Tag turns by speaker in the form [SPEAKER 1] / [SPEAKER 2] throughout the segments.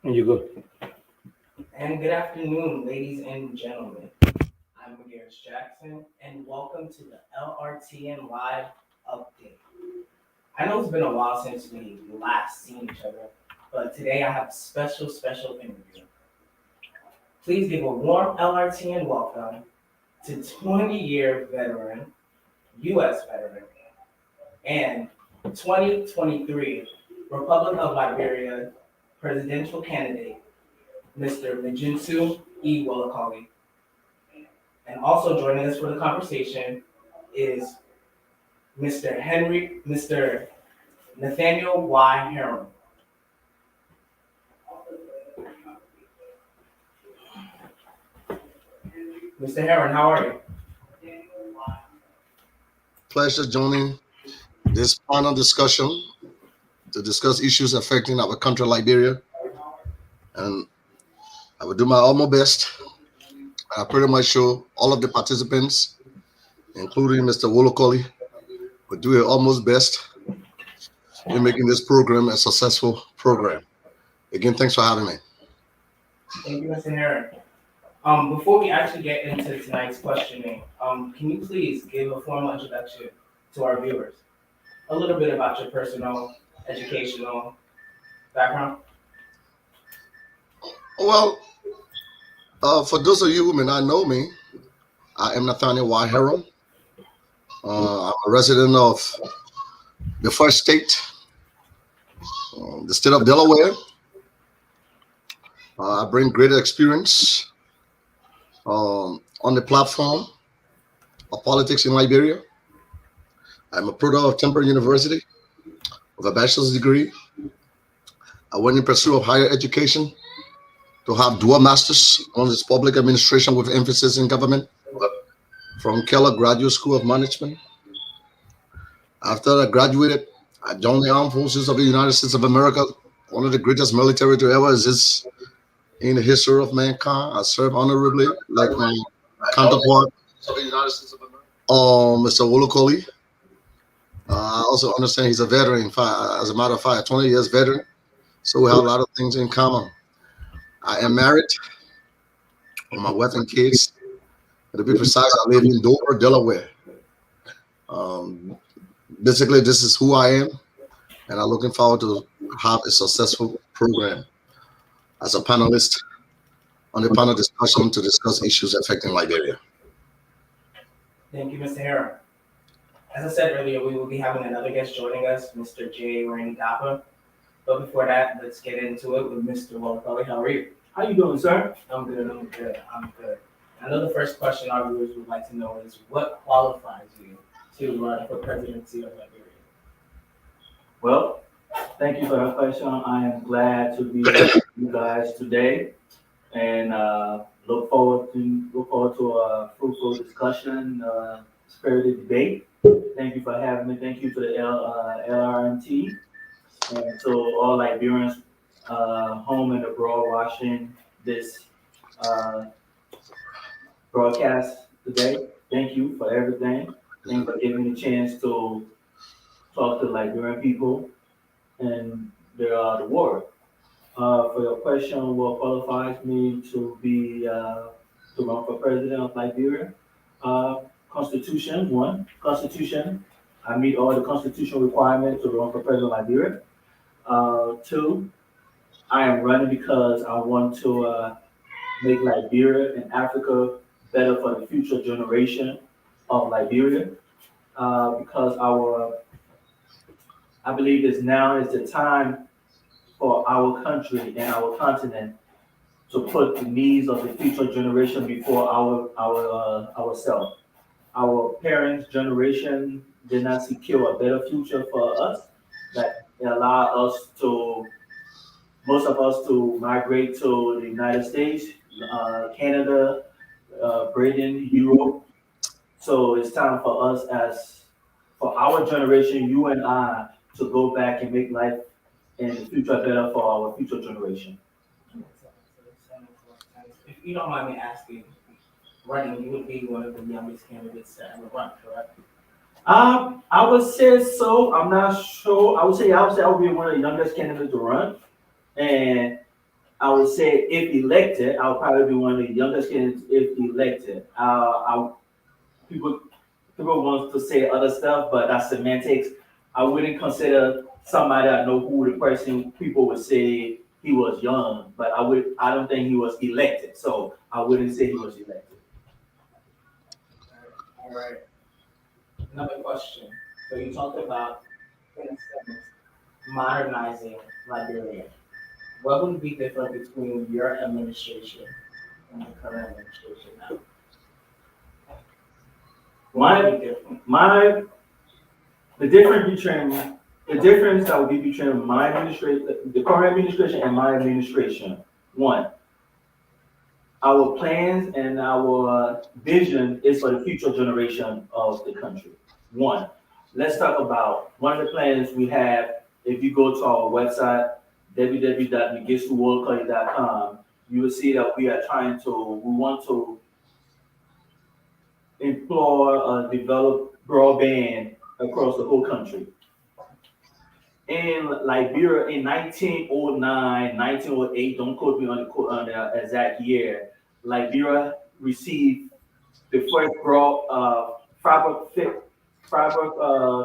[SPEAKER 1] You go.
[SPEAKER 2] And good afternoon, ladies and gentlemen. I'm Mengistu Jackson, and welcome to the Lrtn Live Update. I know it's been a while since we last seen each other, but today I have a special interview. Please give a warm Lrtn welcome to 20-year veteran, U.S. veteran, and 2023 Republic of Liberia presidential candidate, Mr. Mengistu E. Wolokoie. And also joining us for the conversation is Mr. Nathaniel Y. Heron. Mr. Heron, how are you?
[SPEAKER 3] Pleasure joining this panel discussion to discuss issues affecting our country, Liberia. And I will do my utmost best. I pretty much sure all of the participants, including Mr. Wolokoie, will do their almost best in making this program a successful program. Again, thanks for having me.
[SPEAKER 2] Thank you, Mr. Heron. Before we actually get into tonight's questioning, can you please give a formal introduction to our viewers? A little bit about your personal, educational background.
[SPEAKER 3] Well, for those of you who may not know me, I am Nathaniel Y. Heron. I'm a resident of the first state, the state of Delaware. I bring greater experience on the platform of politics in Liberia. I'm a product of Temple University with a bachelor's degree. I went in pursuit of higher education to have dual masters. One is public administration with emphasis in government from Keller Graduate School of Management. After I graduated, I joined the Armed Forces of the United States of America, one of the greatest military to ever exist in the history of mankind. I served honorably, like my counterpart, Mr. Wolokoie. I also understand he's a veteran. As a matter of fact, 20 years veteran. So we have a lot of things in common. I am married with my wife and kids. To be precise, I live in Dover, Delaware. Um, Basically, this is who I am, and I'm looking forward to have a successful program as a panelist on the panel discussion to discuss issues affecting Liberia.
[SPEAKER 2] Thank you, Mr. Heron. As I said earlier, we will be having another guest joining us, Mr. J. Rainey Dapper. But before that, let's get into it with Mr. Wolokoie. How are you?
[SPEAKER 4] How you doing, sir?
[SPEAKER 2] I'm good. I know the first question our viewers would like to know is what qualifies you to run for presidency of Liberia?
[SPEAKER 4] Well, thank you for that question. I am glad to be with you guys today, and look forward to a fruitful discussion, spirited debate. Thank you for having me. Thank you to the LRNT and to all Liberians home and abroad watching this uh, broadcast today. Thank you for everything. Thank you for giving me the chance to talk to Liberian people and the war. For your question, what qualifies me to be to run for president of Liberia? Constitution, one. Constitution. I meet all the constitutional requirements to run for president of Liberia. Two, I am running because I want to make Liberia and Africa better for the future generation of Liberia. Because I believe this now is the time for our country and our continent to put the needs of the future generation before ourselves. Our parents' generation did not secure a better future for us that allow us to most of us to migrate to the United States, Canada, Britain, Europe. So it's time for us as for our generation, you and I, to go back and make life and the future better for our future generation.
[SPEAKER 2] If you don't mind me asking, running, you would be one of the youngest candidates to ever run, correct?
[SPEAKER 4] I would say so. I'm not sure. I would say I would be one of the youngest candidates to run, and I would say if elected, I would probably be one of the youngest candidates if elected. People people want to say other stuff, but that's semantics. I wouldn't consider somebody I know who the person people would say he was young, but I don't think he was elected, so I wouldn't say he was elected.
[SPEAKER 2] All right. Another question. So you talked about, in a sense, modernizing Liberia. What would be different between your administration and the current administration now? What would
[SPEAKER 4] My
[SPEAKER 2] be different?
[SPEAKER 4] my the difference between the difference that would be between my administration, the current administration and my administration. One, our plans and our vision is for the future generation of the country. One, let's talk about one of the plans we have. If you go to our website, www.mengistuwolokoie.com, you will see that we want to employ, develop broadband across the whole country. In Liberia in 1909, 1908, don't quote me on the exact year, Liberia received the first broad fiber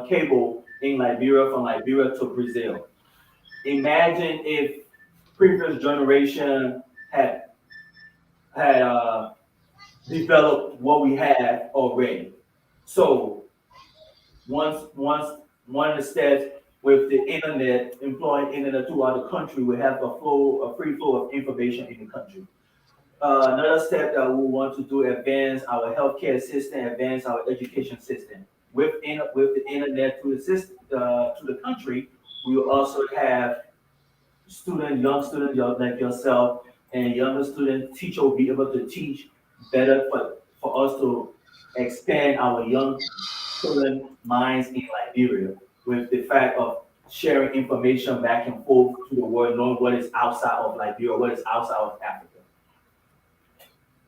[SPEAKER 4] cable in Liberia from Liberia to Brazil. Imagine if previous generation had developed what we have already. So once one of the steps with the internet, employing internet throughout the country, we have a free flow of information in the country. Another step that we want to do, advance our healthcare system, advance our education system. With the internet to the system, to the country, we will also have young students like yourself, and younger student teacher will be able to teach better for us to expand our young children minds in Liberia with the fact of sharing information back and forth to the world, knowing what is outside of Liberia, what is outside of Africa.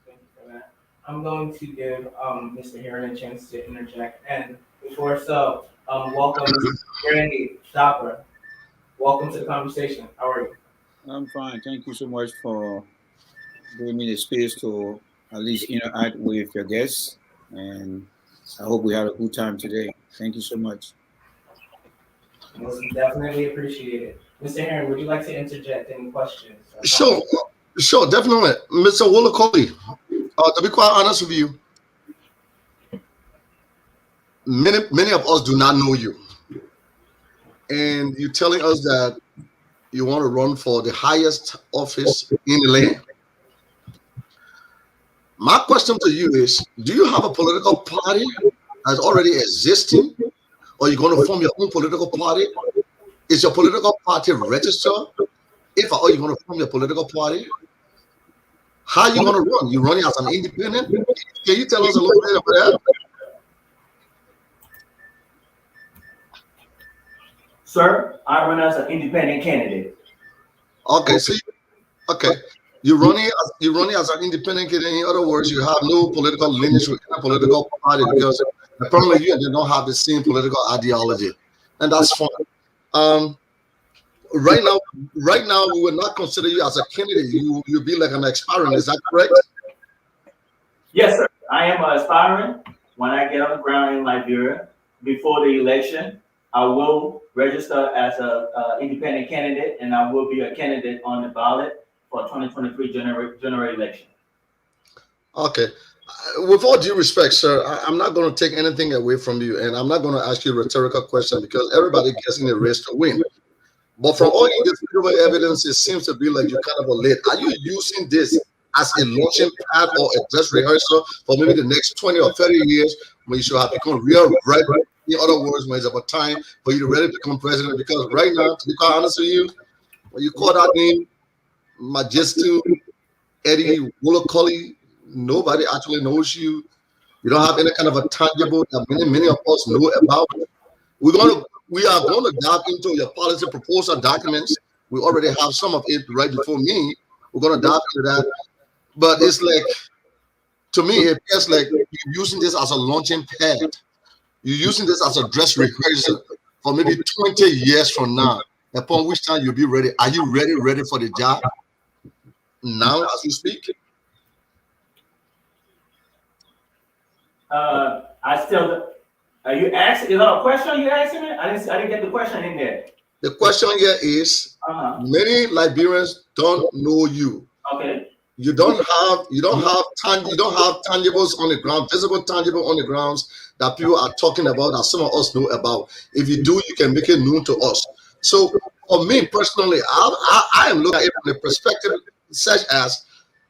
[SPEAKER 2] Thank you for that. I'm going to give Mr. Heron a chance to interject. And before so, welcome, Randy Stopper. Welcome to the conversation. How are you?
[SPEAKER 1] I'm fine. Thank you so much for giving me the space to at least interact with your guests. And I hope we had a good time today. Thank you so much.
[SPEAKER 2] Most definitely appreciate it. Mr. Heron, would you like to interject any questions or
[SPEAKER 3] Sure,
[SPEAKER 2] comments?
[SPEAKER 3] sure, definitely. Mr. Wolokoie, to be quite honest with you, many of us do not know you. And you're telling us that you want to run for the highest office in the land. My question to you is, do you have a political party that's already existing, or you're going to form your own political party? Is your political party registered? If or you're going to form your political party, how are you going to run? You running as an independent? Can you tell us a little bit about that?
[SPEAKER 4] Sir, I run as an independent candidate.
[SPEAKER 3] Okay, so okay, you're running as an independent candidate. In other words, you have no political lineage with any political party because apparently you and they don't have the same political ideology, and that's fine. Um, right now, we will not consider you as a candidate. You'll be like an aspirant. Is that correct?
[SPEAKER 4] Yes, sir. I am aspiring. When I get on the ground in Liberia before the election, I will register as a independent candidate, and I will be a candidate on the ballot for 2023 general election.
[SPEAKER 3] Okay. With all due respect, sir, I'm not going to take anything away from you, and I'm not going to ask you a rhetorical question because everybody gets in a race to win. But from all indisputable evidence, it seems to be like you're kind of a late. Are you using this as a launching pad or a dress rehearsal for maybe the next 20 or 30 years when you should have become real right? In other words, when it's about time for you to ready to become president? Because right now, to be quite honest with you, when you call that name, Mengistu E, Wolokoie, nobody actually knows you. You don't have any kind of a tangible that many of us know about. We are going to dive into your policy proposal documents. We already have some of it right before me. We're going to dive into that. But it's like, to me, it feels like you're using this as a launching pad. you're using this as a dress rehearsal for maybe 20 years from now, upon which time you'll be ready. Are you ready for the job now as we speak?
[SPEAKER 4] I still. Are you asking? Is that a question you asking me? I didn't get the question in there.
[SPEAKER 3] The question here is, many Liberians don't know you.
[SPEAKER 4] Okay.
[SPEAKER 3] You don't have tangibles on the ground, visible tangible on the grounds that people are talking about, that some of us know about. If you do, you can make it known to us. So for me personally, I am looking at it from the perspective such as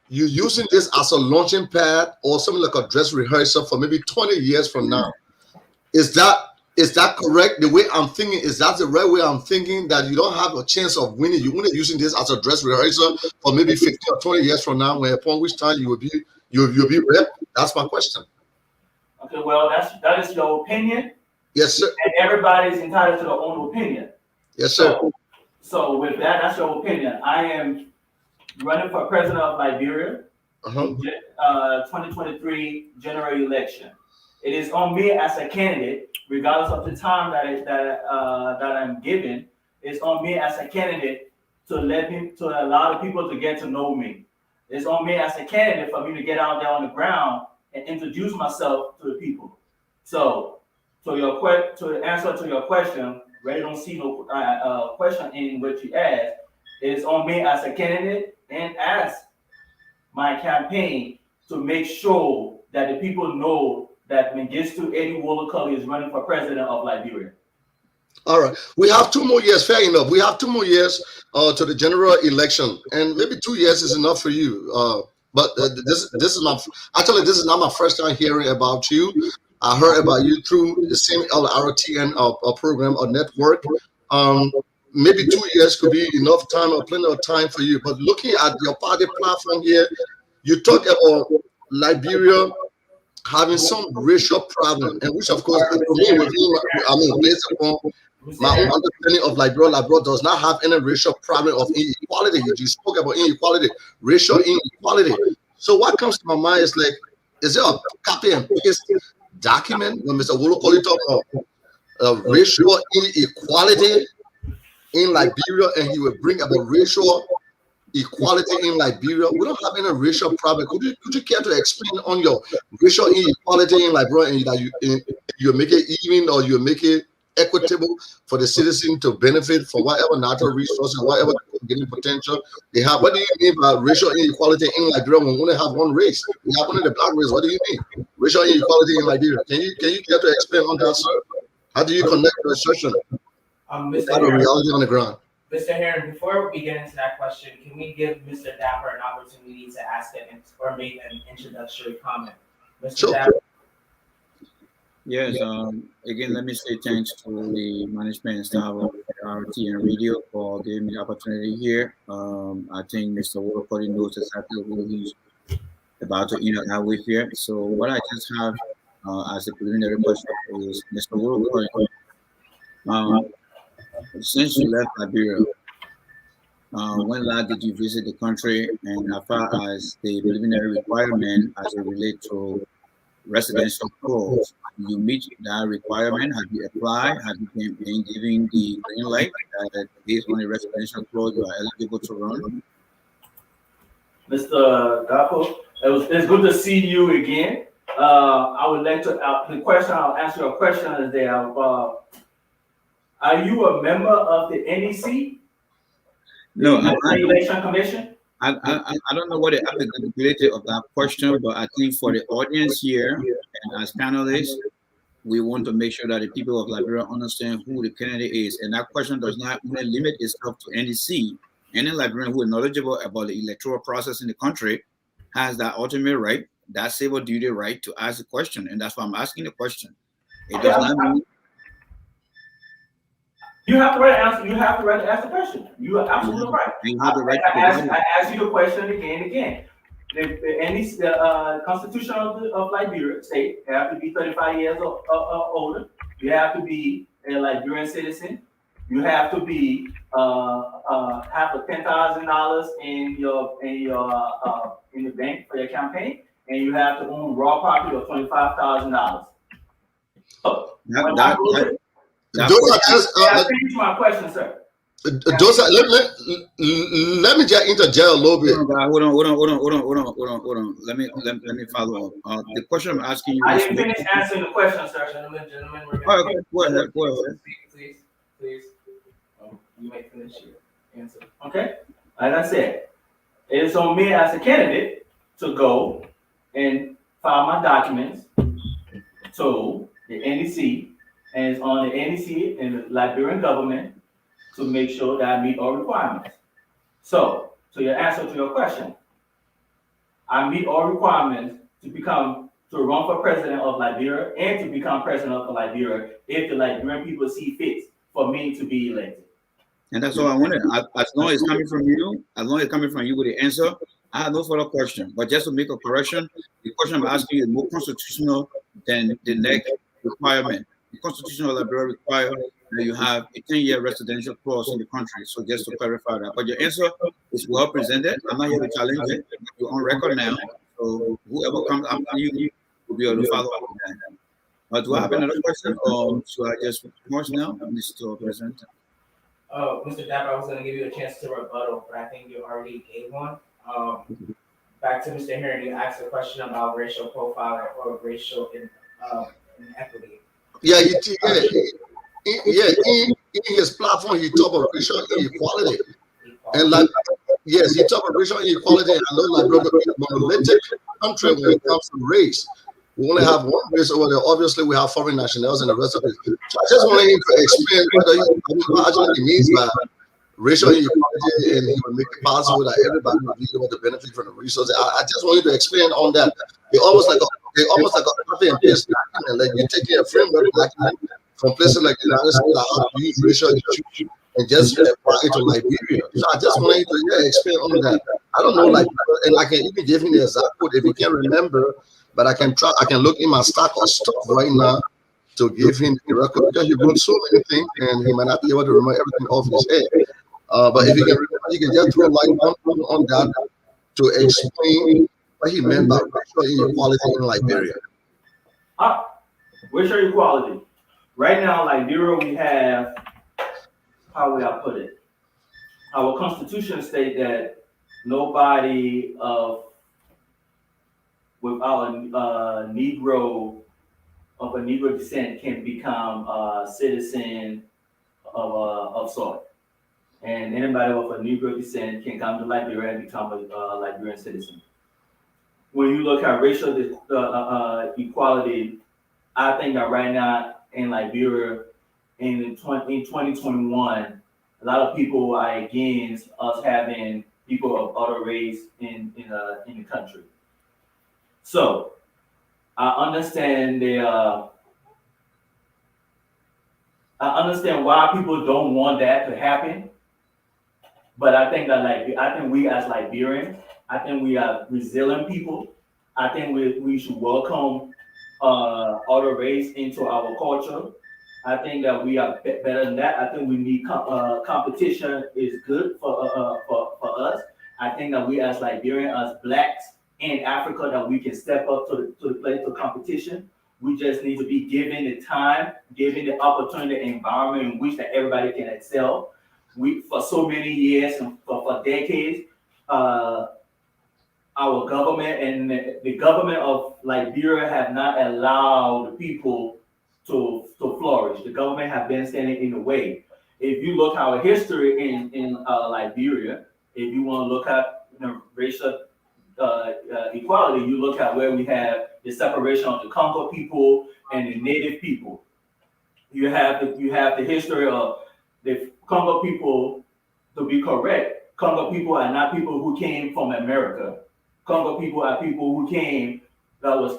[SPEAKER 3] you using this as a launching pad or something like a dress rehearsal for maybe 20 years from now. Is that correct? The way I'm thinking, is that the right way I'm thinking, that you don't have a chance of winning? You're only using this as a dress rehearsal for maybe 15 or 20 years from now, when upon which time you'll be rep? That's my question.
[SPEAKER 4] Okay, well, that is your opinion.
[SPEAKER 3] Yes, sir.
[SPEAKER 4] And everybody's entitled to their own opinion.
[SPEAKER 3] Yes, sir.
[SPEAKER 4] So with that's your opinion. I am running for president of Liberia, 2023 general election. It is on me as a candidate, regardless of the time that I'm given. It's on me as a candidate to allow the people to get to know me. It's on me as a candidate for me to get out there on the ground and introduce myself to the people. So, to answer to your question, really don't see no question in what you asked. It's on me as a candidate and as my campaign to make sure that the people know that Mengistu E Wolokoie is running for president of Liberia.
[SPEAKER 3] All right. We have 2 more years. Fair enough. We have 2 more years to the general election, and maybe 2 years is enough for you. But this is not my first time hearing about you. I heard about you through the same Lrtn program or network. Maybe 2 years could be enough time or plenty of time for you. But looking at your party platform here, you talk about Liberia having some racial problem, and which of course, for me, based upon my own understanding of Liberia does not have any racial problem of inequality. You just spoke about inequality, racial inequality. So what comes to my mind is like, is there a copy and paste document when Mr. Wolokoie talk about racial inequality in Liberia, and he will bring about racial equality in Liberia? We don't have any racial problem. Could you care to explain on your racial inequality in Liberia, and that you make it even, or you make it equitable for the citizen to benefit from whatever natural resources, whatever getting potential they have? What do you mean by racial inequality in Liberia when we only have one race? We have only the black race. What do you mean racial inequality in Liberia? Can you care to explain on that, sir? How do you connect the assertion to the reality on the ground?
[SPEAKER 2] Mr. Heron, before we get into that question, can we give Mr. Dapper an opportunity to ask or make an introductory comment? Mr.
[SPEAKER 3] Sure.
[SPEAKER 2] Dapper.
[SPEAKER 1] Yes, again, let me say thanks to the management and staff of Lrtn Radio for giving me the opportunity here. I think Mr. Wolokoie knows exactly who he's about to interact with here. So what I just have as a preliminary question is, Mr. Wolokoie, since you left Liberia, when last did you visit the country, and as far as the preliminary requirement as it relates to residential clause, you meet that requirement? Have you applied? Have you been given the green light that based on the residential clause you are eligible to run?
[SPEAKER 4] Mr. Dapo, it's good to see you again. I would like to the question I'll answer your question is that are you a member of the NEC?
[SPEAKER 1] No,
[SPEAKER 4] Election Commission.
[SPEAKER 1] I don't know what the applicability of that question, but I think for the audience here and as panelists, we want to make sure that the people of Liberia understand who the candidate is. And that question does not only limit itself to NEC. Any Liberian who is knowledgeable about the electoral process in the country has that ultimate right, that civil duty right to ask the question. And that's why I'm asking the question. It does not mean
[SPEAKER 4] you have the right to answer. You have the right to ask the question. You are absolutely right.
[SPEAKER 1] You have the right
[SPEAKER 4] I ask you the question again and again. The Constitution of Liberia state you have to be 35 years or older. You have to be a Liberian citizen. You have to be have $10,000 in the bank for your campaign, and you have to own raw property of $25,000.
[SPEAKER 3] Those are just,
[SPEAKER 4] I finish my question, sir.
[SPEAKER 3] those are, let me just interject a little bit.
[SPEAKER 1] Hold on. Let me follow up. The question I'm asking you.
[SPEAKER 4] I didn't finish answering the question, sir. Gentlemen, we're
[SPEAKER 1] going to go ahead.
[SPEAKER 2] Please. You may finish your answer.
[SPEAKER 4] Okay. Like I said, it is on me as a candidate to go and file my documents to the NEC, and it's on the NEC and the Liberian government to make sure that I meet all requirements. So, to your answer to your question, I meet all requirements to run for president of Liberia and to become president of Liberia if the Liberian people see fit for me to be elected.
[SPEAKER 1] And that's all I wanted. As long as it's coming from you, with the answer, I have no further question. But just to make a correction, the question I'm asking you is more constitutional than the next requirement. The Constitution of Liberia requires that you have a 10-year residential clause in the country. So just to clarify that. But your answer is well presented. I'm not here to challenge it. You're on record now. So whoever comes after you will be able to follow up on that. Do I have another question, or should I just pause now, Mr. President?
[SPEAKER 2] Mr. Dapper, I was going to give you a chance to rebuttal, but I think you already gave one. Back to Mr. Heron, you asked a question about racial profiling or racial inequity.
[SPEAKER 3] Yeah, in his platform, he talked about racial inequality. And yes, he talked about racial inequality. And I know Liberia is a monolithic country when it comes to race. We only have one race over there. Obviously, we have foreign nationals and the rest of it. So I just wanted him to explain what he means by racial inequality, and he will make it possible that everybody will be able to benefit from the resources. I just want you to explain on that. They're almost like a copy and paste document. Like you're taking a framework document from places like the United States, how to use racial issues and just apply it to Liberia. So I just wanted you to explain on that. I don't know, and I can even give him the example if he can't remember. But I can look in my stack of stuff right now to give him the record, because he wrote so many things and he might not be able to remember everything off his head. But if he can remember, he can just throw light on that to explain what he meant by racial inequality in Liberia.
[SPEAKER 4] Racial equality. Right now, Liberia, we have, how would I put it? Our constitution states that nobody without a Negro descent can become a citizen of sort. And anybody with a Negro descent can come to Liberia and become a Liberian citizen. When you look at racial equality, I think that right now in Liberia, in 2021, a lot of people are against us having people of other race in the country. So I understand why people don't want that to happen, but I think that we as Liberians, I think we are resilient people. I think we should welcome other race into our culture. I think that we are better than that. I think we need competition is good for us. I think that we as Liberians, as blacks in Africa, that we can step up to the plate of competition. We just need to be given the time, given the opportunity, environment in which that everybody can excel. For so many years and for decades, our government and the government of Liberia have not allowed the people to flourish. The government have been standing in the way. If you look at our history in Liberia, if you want to look at racial equality, you look at where we have the separation of the Congo people and the native people. You have the history of the Congo people. To be correct, Congo people are not people who came from America. Congo people are people who came that was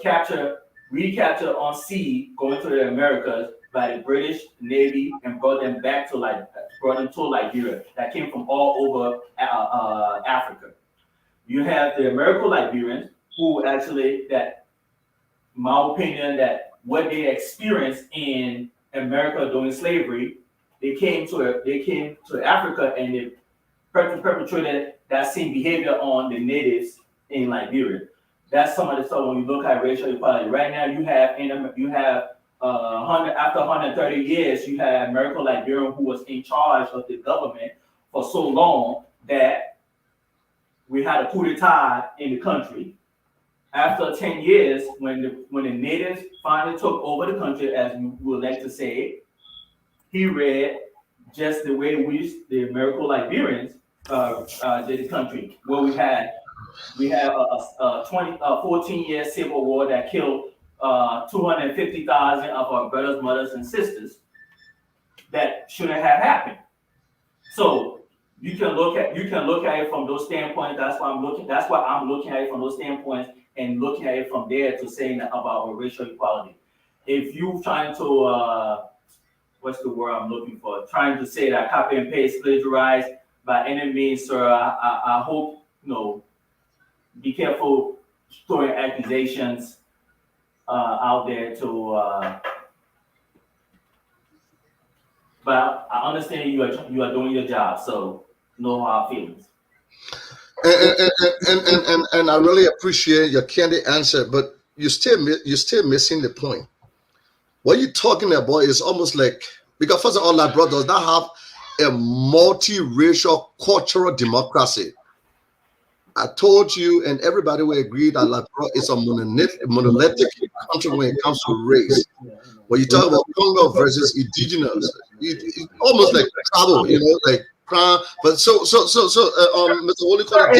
[SPEAKER 4] recaptured on sea, going to the Americas by the British Navy and brought them to Liberia. That came from all over Africa. You have the American Liberians who actually, that my opinion, that what they experienced in America during slavery, they came to Africa and they perpetrated that same behavior on the natives in Liberia. That's some of the stuff when you look at racial equality. Right now, you have after 130 years, you had American Liberian who was in charge of the government for so long that we had a coup d'etat in the country. After 10 years, when the natives finally took over the country, as we would like to say, he read just the way the American Liberians did the country, where we had a 14-year civil war that killed 250,000 of our brothers, mothers, and sisters that shouldn't have happened. So you can look at it from those standpoints. That's why I'm looking at it from those standpoints and looking at it from there to saying about racial equality. If you trying to what's the word I'm looking for? Trying to say that copy and paste, plagiarize by any means, sir, I hope be careful throwing accusations out there to. But I understand you are doing your job, so no hard feelings.
[SPEAKER 3] And I really appreciate your candid answer, but you're still missing the point. What you're talking about is almost like, because first of all, Liberia does not have a multiracial cultural democracy. I told you, and everybody will agree that Liberia is a monolithic country when it comes to race. When you talk about Congo versus indigenous, it's almost like trouble, like crime. But so, Mr. Wolokoie,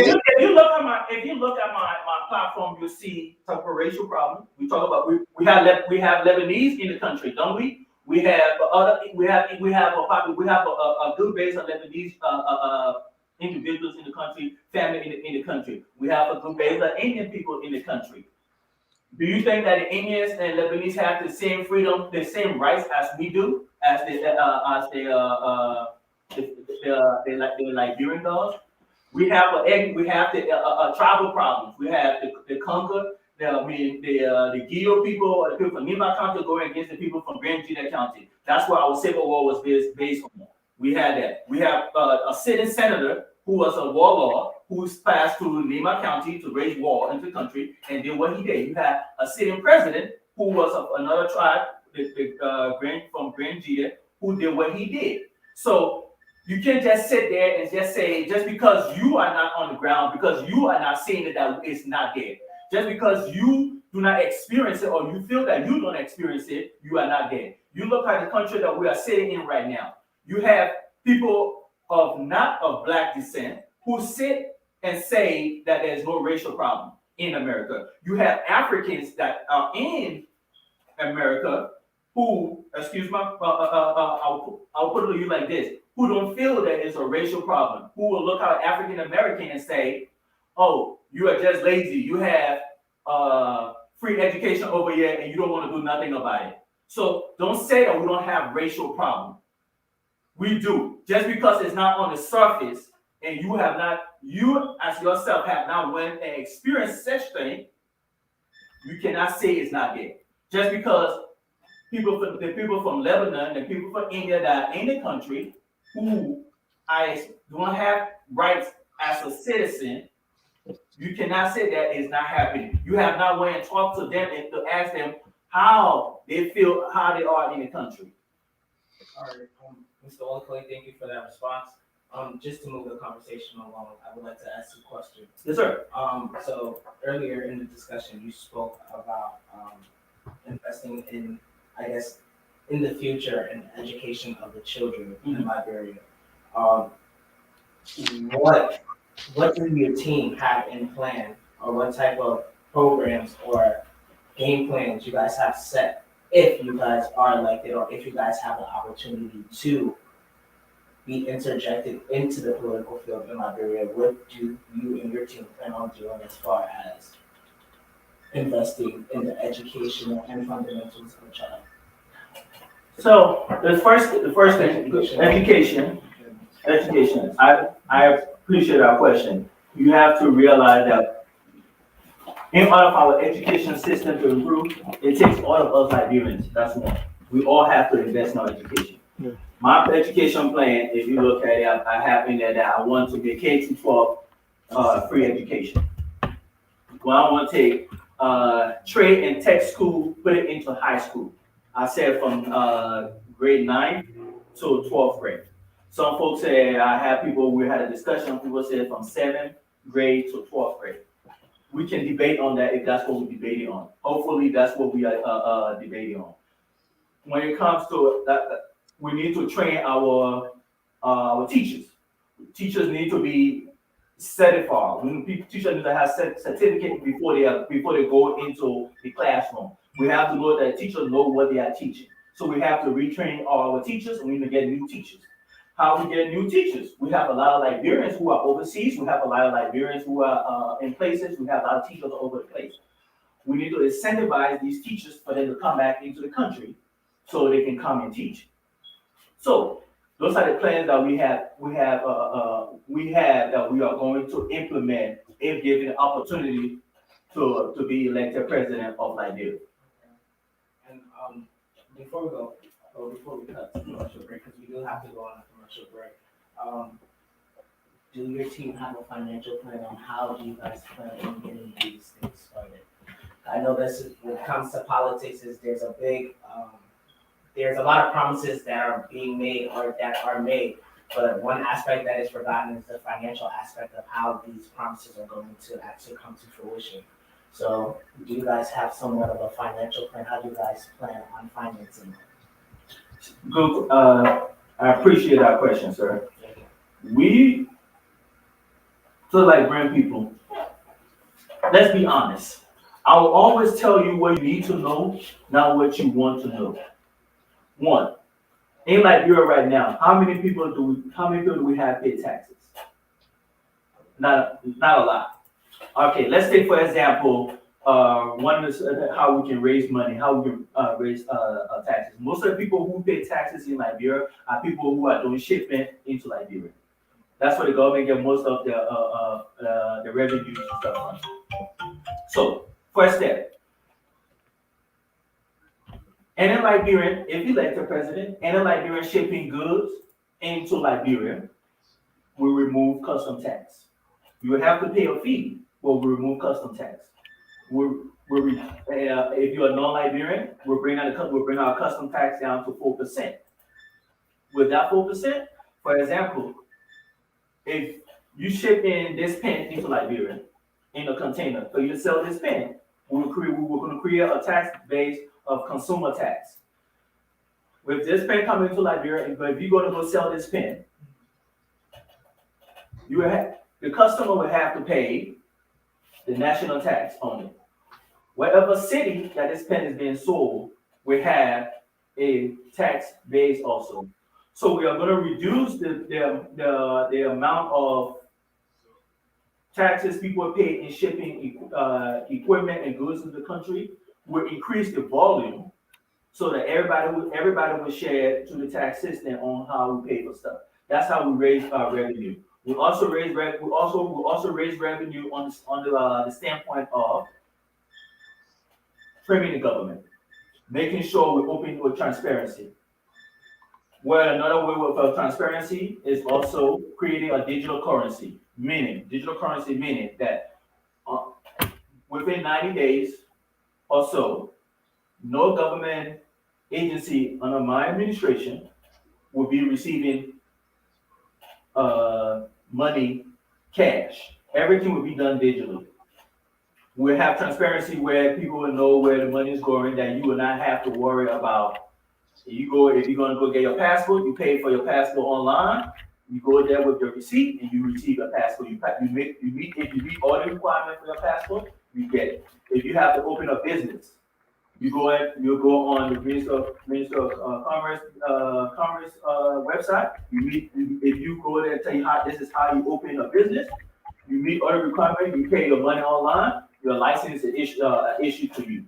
[SPEAKER 4] if you look at my platform, you'll see some racial problem. We talk about we have Lebanese in the country, don't we? We have a good base of Lebanese individuals in the country, family in the country. We have a good base of Indian people in the country. Do you think that the Indians and Lebanese have the same freedom, the same rights as we do, as the Liberian does? We have the tribal problems. We have the Conquer, the Gio people, or the people from Nima County going against the people from Grand County. That's what our civil war was based on. We had that. We have a sitting senator who was a warlord who passed through Nima County to raise war into the country and did what he did. You had a sitting president who was of another tribe, from Grand who did what he did. So you can't just sit there and just say, just because you are not on the ground, because you are not seeing it, that it's not there. Just because you do not experience it or you feel that you don't experience it, you are not there. You look at the country that we are sitting in right now. You have people not of black descent who sit and say that there's no racial problem in America. You have Africans that are in America who, I'll put it to you like this, who don't feel that it's a racial problem, who will look at African American and say, oh, you are just lazy. You have free education over here and you don't want to do nothing about it. So don't say that we don't have racial problem. We do. Just because it's not on the surface and you as yourself have not went and experienced such thing, you cannot say it's not there. Just because the people from Lebanon, the people from India that are in the country who don't have rights as a citizen, you cannot say that it's not happening. You have not went and talked to them and to ask them how they feel, how they are in the country.
[SPEAKER 2] All right, Mr. Wolokoie, thank you for that response. Just to move the conversation along, I would like to ask you a question.
[SPEAKER 4] Yes, sir.
[SPEAKER 2] So earlier in the discussion, you spoke about investing in, I guess, in the future in education of the children in Liberia. What do your team have in plan, or what type of programs or game plans you guys have set if you guys are elected, or if you guys have the opportunity to be interjected into the political field in Liberia? What do you and your team plan on doing as far as investing in the education and fundamentals of a child?
[SPEAKER 4] So the first thing, education. I appreciate our question. You have to realize that in order for our education system to improve, it takes all of us Liberians. That's one. We all have to invest in our education. Yeah. My education plan, if you look at it, I have in there that I want to get K-12 free education. Well, I want to take trade and tech school, put it into high school. I said from grade 9 to 12th grade. Some folks say I had people, we had a discussion, people said from 7th grade to 12th grade. We can debate on that if that's what we're debating on. Hopefully that's what we are debating on. When it comes to that, we need to train our teachers. Teachers need to be certified. Teachers need to have certificate before they go into the classroom. We have to know that teachers know what they are teaching. So we have to retrain our teachers, and we need to get new teachers. How we get new teachers? We have a lot of Liberians who are overseas. We have a lot of Liberians who are in places. We have a lot of teachers all over the place. We need to incentivize these teachers for them to come back into the country so they can come and teach. So those are the plans that we have that we are going to implement if given the opportunity to be elected president of Liberia.
[SPEAKER 2] And before we go, or before we cut to commercial break, because we do have to go on a commercial break, do your team have a financial plan on how do you guys plan on getting these things started? I know this when it comes to politics is there's a lot of promises that are being made or that are made, but one aspect that is forgotten is the financial aspect of how these promises are going to actually come to fruition. So do you guys have somewhat of a financial plan? How do you guys plan on financing it?
[SPEAKER 4] Good. I appreciate that question, sir. We, so Liberian people, let's be honest. I will always tell you what you need to know, not what you want to know. One, in Liberia right now, how many people do we have pay taxes? Not a lot. Okay, let's take for example, one is how we can raise money, how we can raise taxes. Most of the people who pay taxes in Liberia are people who are doing shipment into Liberia. That's where the government get most of the revenues and stuff from. So, first step. Any Liberian, if elected president, any Liberian shipping goods into Liberia will remove custom tax. You will have to pay a fee, but we'll remove custom tax. If you're a non-Liberian, we'll bring our custom tax down to 4%. With that 4%, for example, if you ship in this pen into Liberia in a container, for you to sell this pen, we're going to create a tax base of consumer tax. With this pen coming to Liberia, but if you're going to go sell this pen, the customer will have to pay the national tax on it. Whatever city that this pen is being sold will have a tax base also. So we are going to reduce the amount of taxes people pay in shipping equipment and goods into the country. Will increase the volume so that everybody will share to the tax system on how we pay for stuff. That's how we raise our revenue. We also raise revenue on the standpoint of framing the government, making sure we're open with transparency. Well, another way of transparency is also creating a digital currency, meaning that within 90 days or so, no government agency under my administration will be receiving money cash. Everything will be done digitally. We'll have transparency where people will know where the money is going, that you will not have to worry about. If you're going to go get your passport, you pay for your passport online. You go there with your receipt and you receive a passport. If you meet all the requirements for your passport, you get it. If you have to open a business, you go on the Minister of Commerce website. If you go there and tell you this is how you open a business, you meet all the requirements, you pay your money online, your license is issued to you.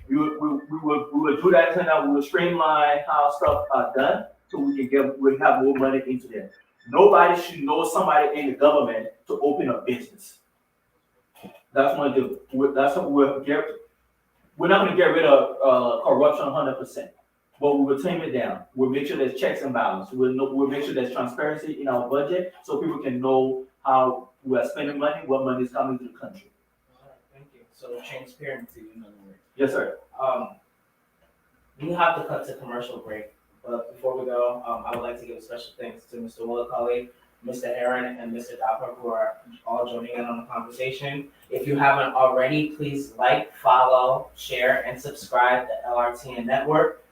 [SPEAKER 4] We will do that, and we will streamline how stuff are done so we'll have more money into there. Nobody should know somebody in the government to open a business. That's what we'll get. We're not going to get rid of corruption 100%, but we will tame it down. We'll make sure there's checks and balances. We'll make sure there's transparency in our budget so people can know how we are spending money, what money is coming to the country.
[SPEAKER 2] All right, thank you. So transparency, in other words.
[SPEAKER 4] Yes, sir.
[SPEAKER 2] We have to cut to commercial break. But before we go, I would like to give a special thanks to Mr. Wolokoie, Mr. Heron, and Mr. Dapper, who are all joining in on the conversation. If you haven't already, please like, follow, share, and subscribe to LRTN Network.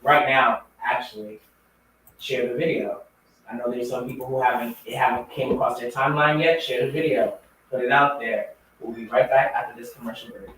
[SPEAKER 2] Right now, actually, share the video. I know there's some people who haven't came across their timeline yet. Share the video, put it out there. We'll be right back after this commercial break.